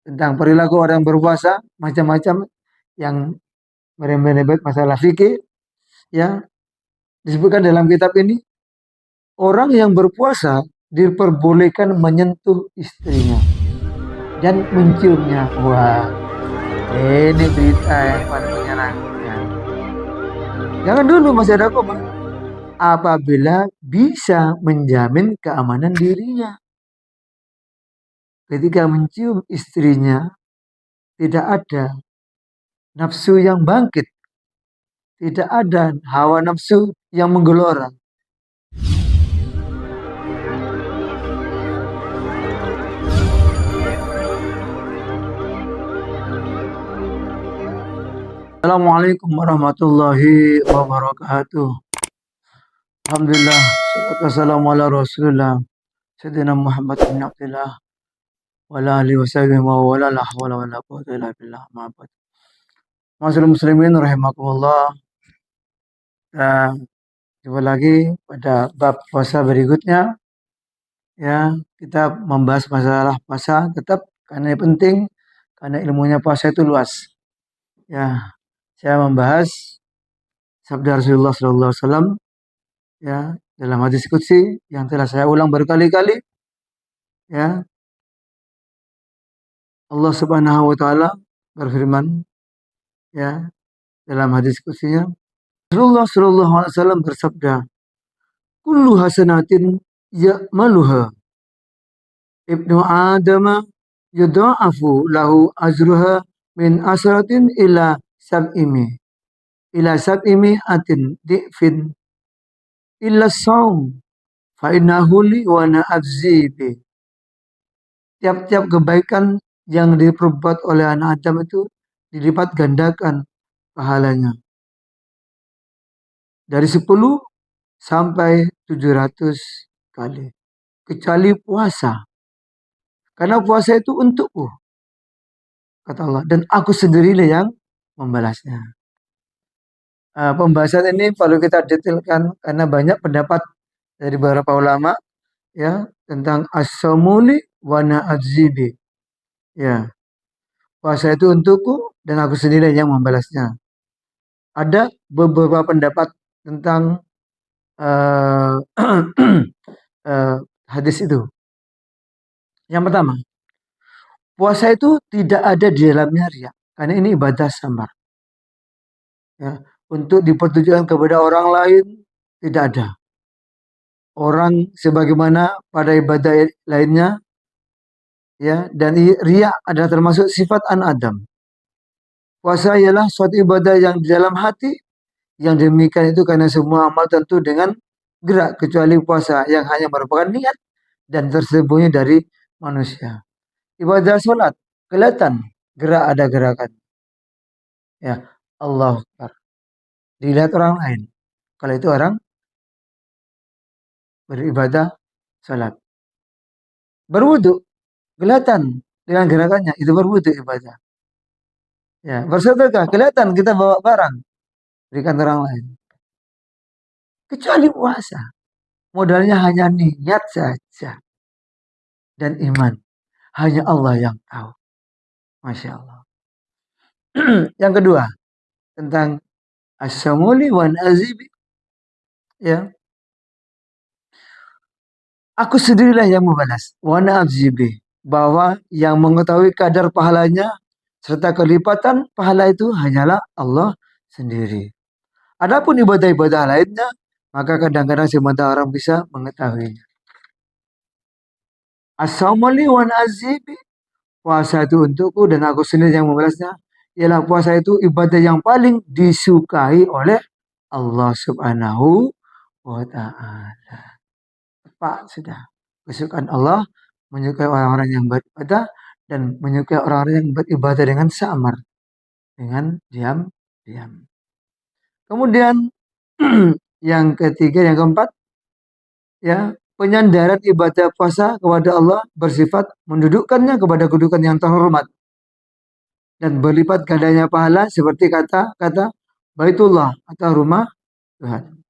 tentang perilaku orang berpuasa, macam-macam yang merembet masalah fikih, ya disebutkan dalam kitab ini, orang yang berpuasa diperbolehkan menyentuh istrinya dan menciumnya. Wah, ini berita yang paling menyenangkan. Jangan dulu masih ada koma. Apabila bisa menjamin keamanan dirinya. Ketika mencium istrinya, tidak ada nafsu yang bangkit. Tidak ada hawa nafsu yang menggelora. Assalamualaikum warahmatullahi wabarakatuh. Alhamdulillah, salatu wassalamu ala rasulillah, Sayyidina Muhammad bin Abdullah, wa ala alihi wa sahbihi wa wala la hawla wa la quwwata illa billah. Ma'abad. Masyaallah muslimin rahimakumullah. Kita jumpa lagi pada bab puasa berikutnya. Ya, kita membahas masalah puasa tetap karena ini penting, karena ilmunya puasa itu luas. Ya, saya membahas sabda Rasulullah SAW, ya, dalam hadis qudsi yang telah saya ulang berkali-kali, ya. Allah Subhanahu wa taala berfirman, ya, dalam hadis qudsnya, Rasulullah sallallahu alaihi wasallam bersabda, "Kullu hasanatin ya'maluha ibnu Adam yudha'afu lahu ajruha min asratin ila sab'imi atin di'fin illa saum fa innahu li wa ana ajzi bi." Tiap-tiap kebaikan yang diperbuat oleh anak Adam itu dilipat gandakan pahalanya dari 10 sampai 700 kali, kecuali puasa. Karena puasa itu untukku, kata Allah, dan aku sendirilah yang membalasnya. Pembahasan ini perlu kita detailkan karena banyak pendapat dari beberapa ulama, ya, tentang as-saumuli wa ana ajzibi. Ya, puasa itu untukku dan aku sendiri yang membalasnya. Ada beberapa pendapat tentang uh, hadis itu. Yang pertama, puasa itu tidak ada di dalamnya riya, karena ini ibadah samar. Ya, untuk dipertunjukkan kepada orang lain tidak ada. Orang sebagaimana pada ibadah lainnya, ya, dan riya adalah termasuk sifat an Adam. Puasa ialah suatu ibadah yang di dalam hati, yang demikian itu karena semua amal tentu dengan gerak, kecuali puasa yang hanya merupakan niat dan tersembunyi dari manusia. Ibadah sholat kelihatan gerak, ada gerakan, ya, Allah Akbar, dilihat orang lain. Kalau itu orang beribadah sholat. Berwudu kelihatan dengan gerakannya, itu berwudu ibadah. Ya, bersedekah kelihatan kita bawa barang berikan orang lain. Kecuali puasa, modalnya hanya niat saja dan iman. Hanya Allah yang tahu. Masya Allah. Yang kedua, tentang as-samuli wan azibi. Ya. Aku sendirilah yang membalas. Wana azibi. Bahwa yang mengetahui kadar pahalanya serta kelipatan pahala itu hanyalah Allah sendiri. Adapun ibadah-ibadah lainnya, maka kadang-kadang semata orang bisa mengetahuinya. As-samuli wan azibi. Puasa itu untukku dan aku sendiri yang membalasnya. Ialah puasa itu ibadah yang paling disukai oleh Allah Subhanahu wa ta'ala. Pak, sudah. Kesukaan Allah menyukai orang-orang yang beribadah dan menyukai orang-orang yang beribadah dengan samar, dengan diam-diam. Kemudian yang ketiga, yang keempat, ya, penyandaran ibadah puasa kepada Allah bersifat mendudukkannya kepada kedudukan yang terhormat dan berlipat gandanya pahala seperti kata Baitullah atau rumah Tuhan.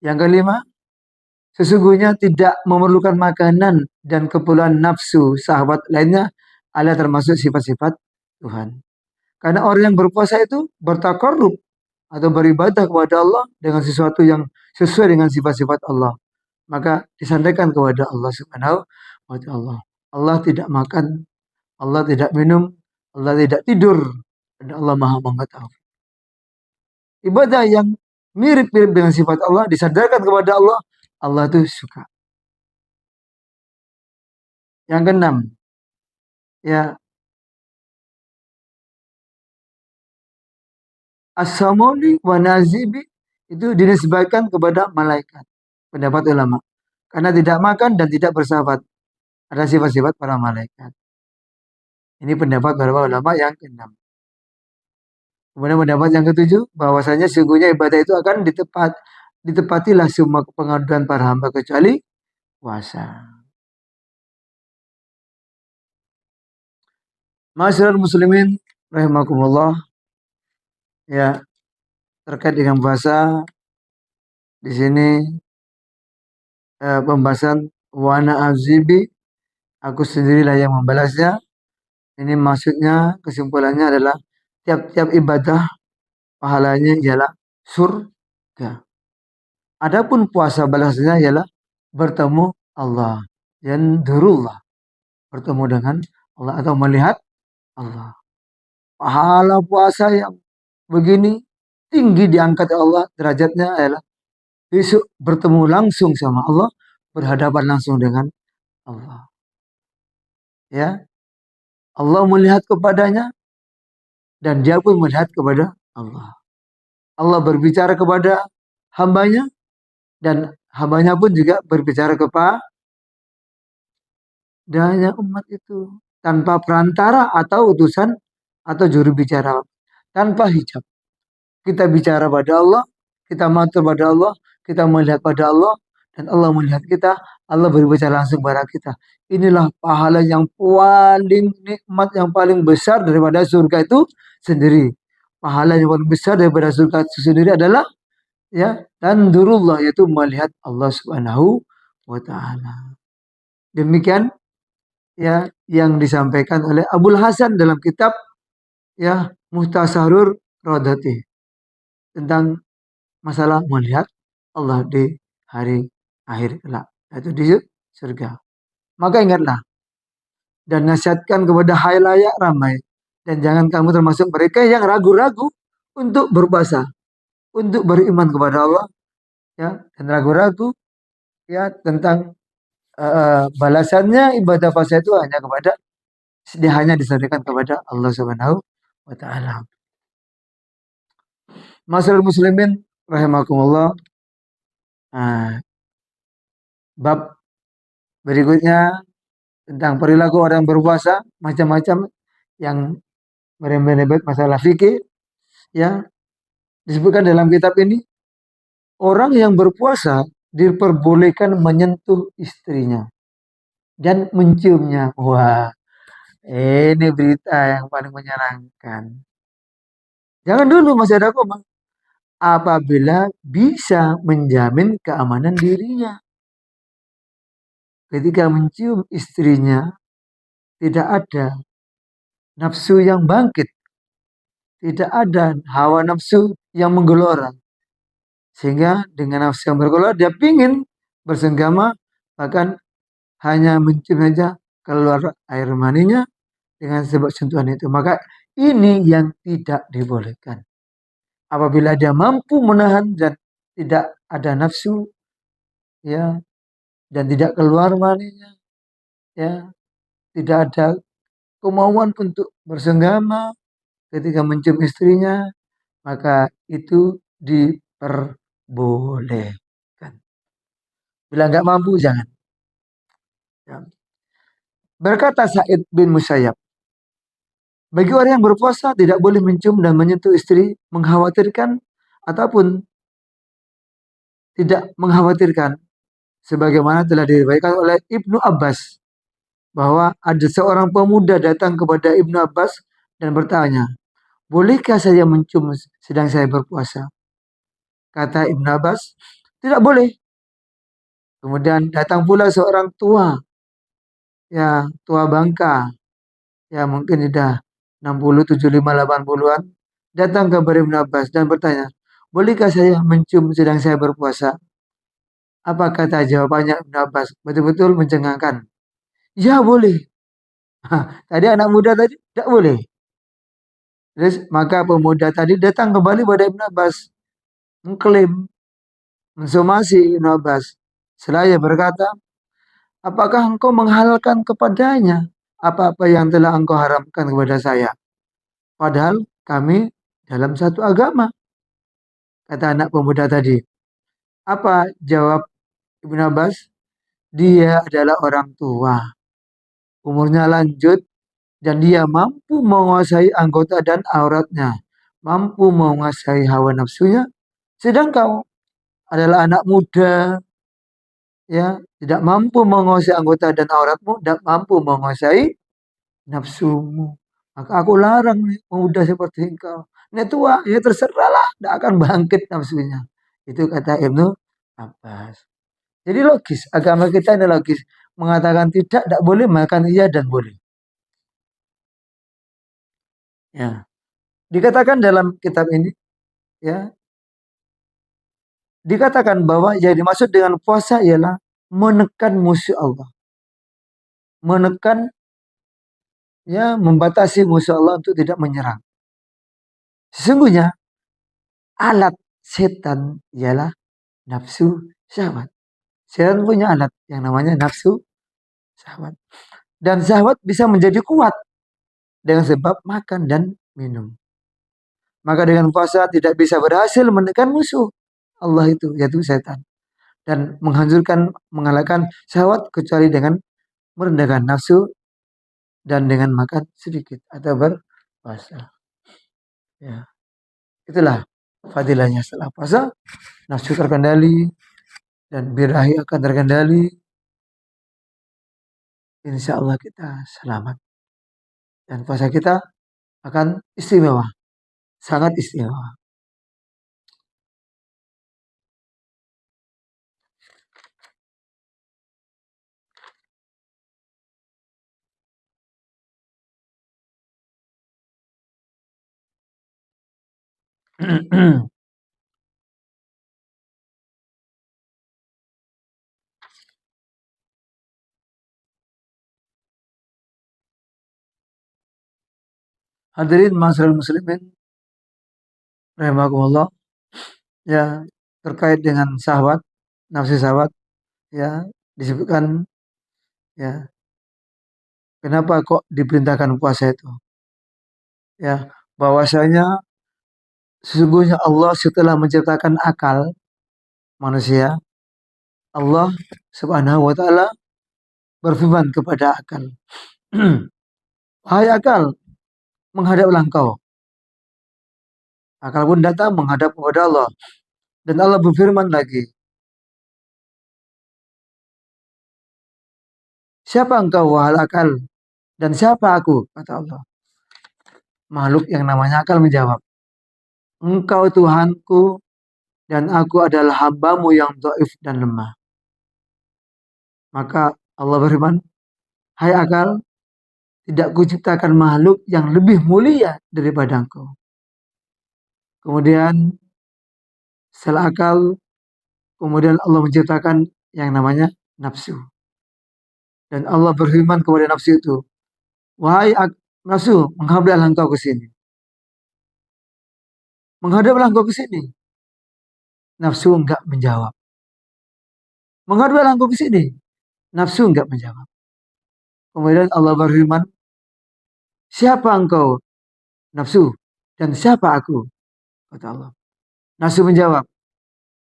Yang kelima, sesungguhnya tidak memerlukan makanan dan keperluan nafsu sahabat lainnya ada termasuk sifat-sifat Tuhan. Karena orang yang berpuasa itu bertakarrub atau beribadah kepada Allah dengan sesuatu yang sesuai dengan sifat-sifat Allah. Maka disandarkan kepada Allah Subhanahu wa taala. Allah tidak makan, Allah tidak minum, Allah tidak tidur, dan Allah Maha mengetahui. Ibadah yang mirip-mirip dengan sifat Allah disandarkan kepada Allah, Allah itu suka. Yang keenam, ya, as-samuli wa nazibi itu dinisbahkan kepada malaikat. Pendapat ulama. Karena tidak makan dan tidak bersahabat. Ada sifat-sifat para malaikat. Ini pendapat para ulama yang keenam. Kemudian pendapat yang ketujuh, bahwasanya sungguhnya ibadah itu akan ditepatilah semua pengaduan para hamba kecuali puasa. Masyarakat muslimin rahimakumullah, ya, terkait dengan puasa di sini pembahasan wana azibi, aku sendirilah yang membalasnya. Ini maksudnya kesimpulannya adalah tiap-tiap ibadah pahalanya ialah surga. Adapun puasa balasnya ialah bertemu Allah. Yandurullah. Bertemu dengan Allah atau melihat Allah. Pahala puasa yang begini tinggi diangkat Allah, derajatnya adalah besok bertemu langsung sama Allah, berhadapan langsung dengan Allah. Ya, Allah melihat kepadanya dan dia pun melihat kepada Allah. Allah berbicara kepada hambanya dan hambanya pun juga berbicara kepadanya umat itu tanpa perantara atau utusan atau juru bicara, tanpa hijab. Kita bicara pada Allah, kita matur pada Allah, kita melihat pada Allah, dan Allah melihat kita, Allah berbicara langsung kepada kita. Inilah pahala yang paling nikmat, yang paling besar daripada surga itu sendiri. Pahala yang paling besar daripada surga itu sendiri adalah, ya, tandurullah, yaitu melihat Allah Subhanahu wa taala. Demikian, ya, yang disampaikan oleh Abul Hasan dalam kitab, ya, Muhtasarur Rodati tentang masalah melihat Allah di hari akhir kelak, yaitu di surga. Maka ingatlah dan nasihatkan kepada halayak ramai, dan jangan kamu termasuk mereka yang ragu-ragu untuk berpuasa, untuk beriman kepada Allah, ya, dan ragu-ragu, ya, tentang balasannya ibadah puasa itu hanya disampaikan kepada Allah Subhanahu wa taala. Masyaallah muslimin rahimakumullah. Nah, bab berikutnya tentang perilaku orang berpuasa, macam-macam yang merembet masalah fikih, ya, disebutkan dalam kitab ini. Orang yang berpuasa diperbolehkan menyentuh istrinya dan menciumnya. Wah, ini berita yang paling menyenangkan. Jangan dulu masih ada koma. Apabila bisa menjamin keamanan dirinya. Ketika mencium istrinya, tidak ada nafsu yang bangkit. Tidak ada hawa nafsu yang menggelora. Sehingga dengan nafsu yang bergelora, dia ingin bersenggama, bahkan hanya mencium saja keluar air maninya dengan sebab sentuhan itu. Maka ini yang tidak dibolehkan. Apabila dia mampu menahan dan tidak ada nafsu, ya, dan tidak keluar maninya, ya, tidak ada kemauan untuk bersenggama ketika mencium istrinya, maka itu diperbolehkan. Bila nggak mampu, jangan. Ya. Berkata Sa'id bin Musayyab, bagi orang yang berpuasa tidak boleh mencium dan menyentuh istri, mengkhawatirkan ataupun tidak mengkhawatirkan, sebagaimana telah diriwayatkan oleh Ibnu Abbas, bahwa ada seorang pemuda datang kepada Ibnu Abbas dan bertanya, bolehkah saya mencium sedang saya berpuasa? Kata Ibnu Abbas, tidak boleh. Kemudian datang pula seorang tua, ya, tua bangka, ya mungkin sudah 60, 75, 80-an, datang ke Ibnu Abbas dan bertanya, bolehkah saya mencium sedang saya berpuasa? Apa kata jawabannya Ibnu Abbas? Betul-betul mencengangkan. Ya boleh. Tadi anak muda tadi tidak boleh. Terus maka pemuda tadi datang kembali pada Ibnu Abbas, mengklaim, mensomasi Ibnu Abbas. Seraya berkata, apakah engkau menghalalkan kepadanya apa-apa yang telah engkau haramkan kepada saya? Padahal kami dalam satu agama, kata anak pemuda tadi. Apa jawab Ibnu Abbas? Dia adalah orang tua, umurnya lanjut, dan dia mampu menguasai anggota dan auratnya, mampu menguasai hawa nafsunya. Sedang kau adalah anak muda, ya, tidak mampu menguasai anggota dan auratmu, tidak mampu menguasai nafsumu. Maka aku larang nih pemuda seperti engkau. Ini tua, ya terserahlah, tidak akan bangkit nafsunya. Itu kata Ibnu Abbas. Jadi logis, agama kita ini logis. Mengatakan tidak boleh, mengatakan iya dan boleh. Ya, dikatakan dalam kitab ini, ya, dikatakan bahwa yang dimaksud dengan puasa ialah menekan musuh Allah, menekan, ya, membatasi musuh Allah untuk tidak menyerang. Sesungguhnya alat setan ialah nafsu syahwat. Setan punya alat yang namanya nafsu syahwat. Dan syahwat bisa menjadi kuat dengan sebab makan dan minum. Maka dengan puasa tidak bisa berhasil menekan musuh Allah itu, yaitu setan. Dan menghancurkan, mengalahkan syahwat kecuali dengan merendahkan nafsu dan dengan makan sedikit atau berpuasa. Ya, itulah fadilahnya setelah puasa, nafsu terkendali dan birahi akan terkendali. Insya Allah kita selamat dan puasa kita akan istimewa, sangat istimewa. Hadirin masyarakat muslimin rahimakumullah, ya, terkait dengan syahwat, nafsu syahwat, ya, disebutkan, ya, kenapa kok diperintahkan puasa itu, ya, bahwasanya sesungguhnya Allah setelah menciptakan akal manusia, Allah Subhanahu wa taala berfirman kepada akal, "Hai akal, menghadaplah engkau." Akal pun datang menghadap kepada Allah. Dan Allah berfirman lagi, "Siapa engkau wahai akal? Dan siapa aku?" Kata Allah. Makhluk yang namanya akal menjawab, "Engkau Tuhanku dan aku adalah hambamu yang dhaif dan lemah." Maka Allah berfirman, "Hai akal, tidak kuciptakan makhluk yang lebih mulia daripada engkau." Kemudian setelah akal, kemudian Allah menciptakan yang namanya nafsu. Dan Allah berfirman kepada nafsu itu, "Wahai nafsu, menghadaplah engkau ke sini." Menghadaplah engkau ke sini. Nafsu enggak menjawab. Menghadaplah engkau ke sini. Nafsu enggak menjawab. Kemudian Allah berfirman, "Siapa engkau, nafsu? Dan siapa aku?" Kata Allah. Nafsu menjawab,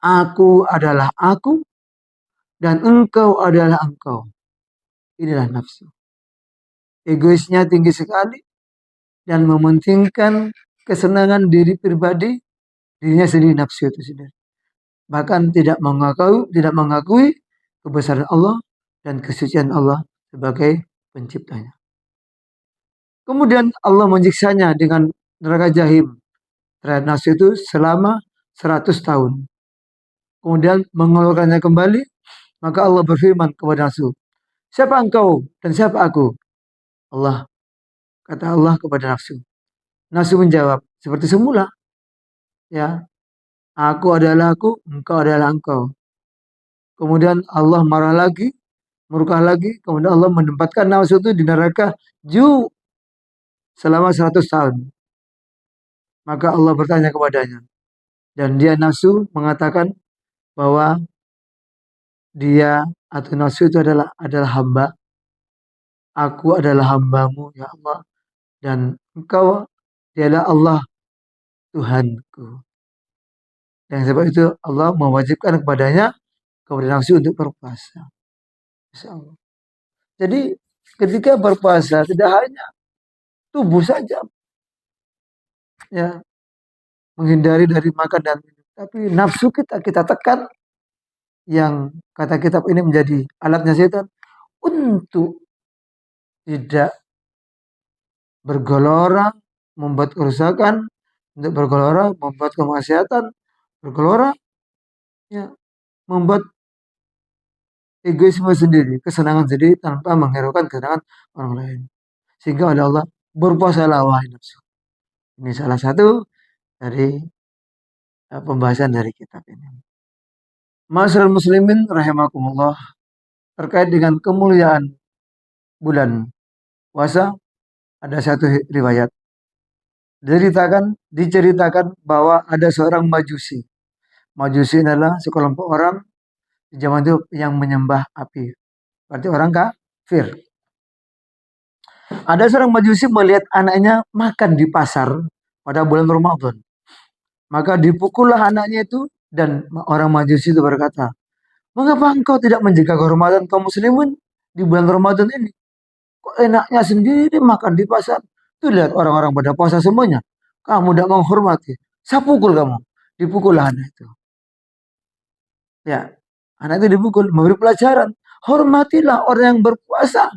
"Aku adalah aku dan engkau adalah engkau." Inilah nafsu. Egoisnya tinggi sekali dan mementingkan kesenangan diri pribadi, dirinya sendiri, nafsu itu sendiri. Bahkan tidak mengakui kebesaran Allah dan kesucian Allah sebagai penciptanya. Kemudian Allah menyiksanya dengan neraka jahim terhadap nafsu itu selama 100 tahun. Kemudian mengeluarkannya kembali, maka Allah berfirman kepada nafsu, "Siapa engkau dan siapa aku?" Allah Kata Allah kepada nafsu. Nafsu menjawab seperti semula, ya, aku adalah aku, engkau adalah engkau. Kemudian Allah marah lagi, murka lagi, kemudian Allah menempatkan nafsu itu di neraka ju selama 100 tahun. Maka Allah bertanya kepadanya, dan dia nafsu mengatakan bahwa dia atau nafsu itu adalah hamba. Aku adalah hambamu ya Allah, dan engkau dialah Allah Tuhanku. Dan sebab itu Allah mewajibkan kepada nafsu untuk berpuasa. Masya Allah. Jadi ketika berpuasa tidak hanya tubuh saja ya menghindari dari makan dan minum, tapi nafsu kita tekan, yang kata kitab ini menjadi alatnya setan untuk tidak bergelora, membuat kerusakan, untuk bergelora, membuat kemaksiatan, bergelora, ya, membuat egoisme sendiri, kesenangan sendiri tanpa menghiraukan kesenangan orang lain. Sehingga oleh Allah, berpuasalah wahai nafsu. Ini salah satu dari pembahasan dari kitab ini. Masyarul muslimin rahimakumullah, terkait dengan kemuliaan bulan puasa, ada satu riwayat diceritakan bahwa ada seorang majusi. Majusi adalah sekelompok orang di zaman itu yang menyembah api. Berarti orang kafir. Ada seorang majusi melihat anaknya makan di pasar pada bulan Ramadan. Maka dipukullah anaknya itu, dan orang majusi itu berkata, mengapa engkau tidak menjaga kehormatan kaum muslimin di bulan Ramadan ini? Kok enaknya sendiri makan di pasar? Tuh lihat orang-orang pada puasa semuanya. Kamu tidak menghormati. Saya pukul kamu. Dipukullah anak itu. Ya, anak itu dipukul, memberi pelajaran. Hormatilah orang yang berpuasa.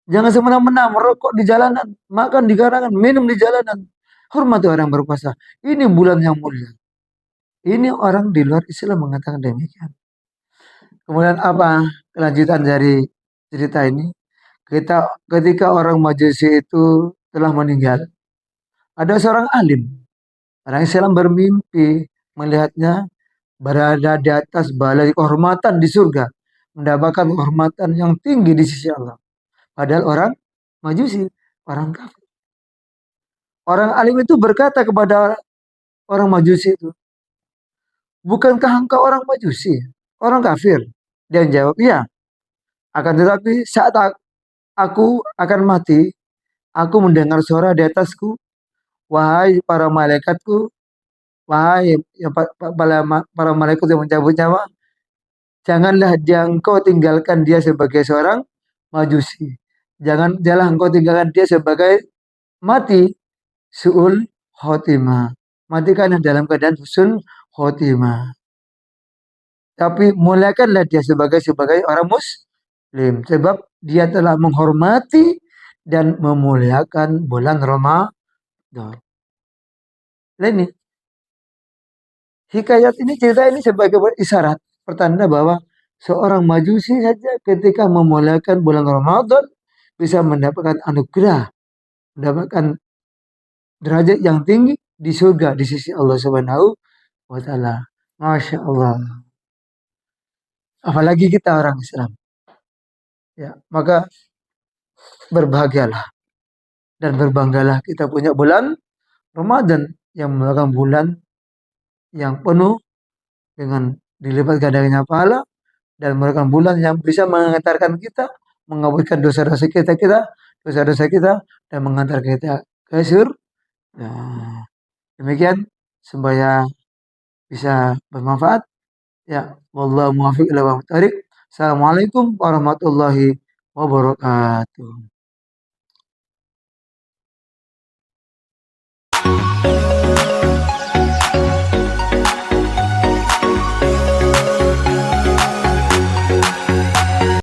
Jangan semena-mena merokok di jalanan, makan di karangan, minum di jalanan. Hormati orang yang berpuasa. Ini bulan yang mulia. Ini orang di luar Islam mengatakan demikian. Kemudian apa kelanjutan dari cerita ini? Ketika orang Majusi itu telah meninggal, ada seorang alim. Orang Islam bermimpi melihatnya berada di atas balai kehormatan di surga, mendapatkan kehormatan yang tinggi di sisi Allah. Padahal orang Majusi, orang kafir. Orang alim itu berkata kepada orang Majusi itu, bukankah engkau orang Majusi, orang kafir? Dia jawab, iya. Akan tetapi saat aku akan mati, aku mendengar suara di atasku, wahai para malaikatku, wahai ya, para malaikat yang mencabut nyawa, janganlah engkau tinggalkan dia sebagai seorang majusi. Janganlah engkau tinggalkan dia sebagai mati suul khotimah. Matikan dalam keadaan husnul khotimah. Tapi muliakanlah dia sebagai orang muslim, sebab dia telah menghormati dan memuliakan bulan Ramadan. Nah ini hikayat ini, cerita ini sebagai isyarat pertanda bahwa seorang majusi saja ketika memuliakan bulan Ramadan bisa mendapatkan anugerah, mendapatkan derajat yang tinggi di surga di sisi Allah Subhanahu wa taala. Masya Allah. Apalagi kita orang Islam. Ya, maka berbahagialah dan berbanggalah kita punya bulan Ramadan yang merupakan bulan yang penuh dengan dilipat gandanya pahala, dan merupakan bulan yang bisa mengantarkan kita, menghapuskan dosa-dosa kita dan mengantar kita ke surga. Nah, demikian supaya bisa bermanfaat. Ya, wallahu muwaffiq ila aqwamit thoriq. Assalamualaikum warahmatullahi wabarakatuh.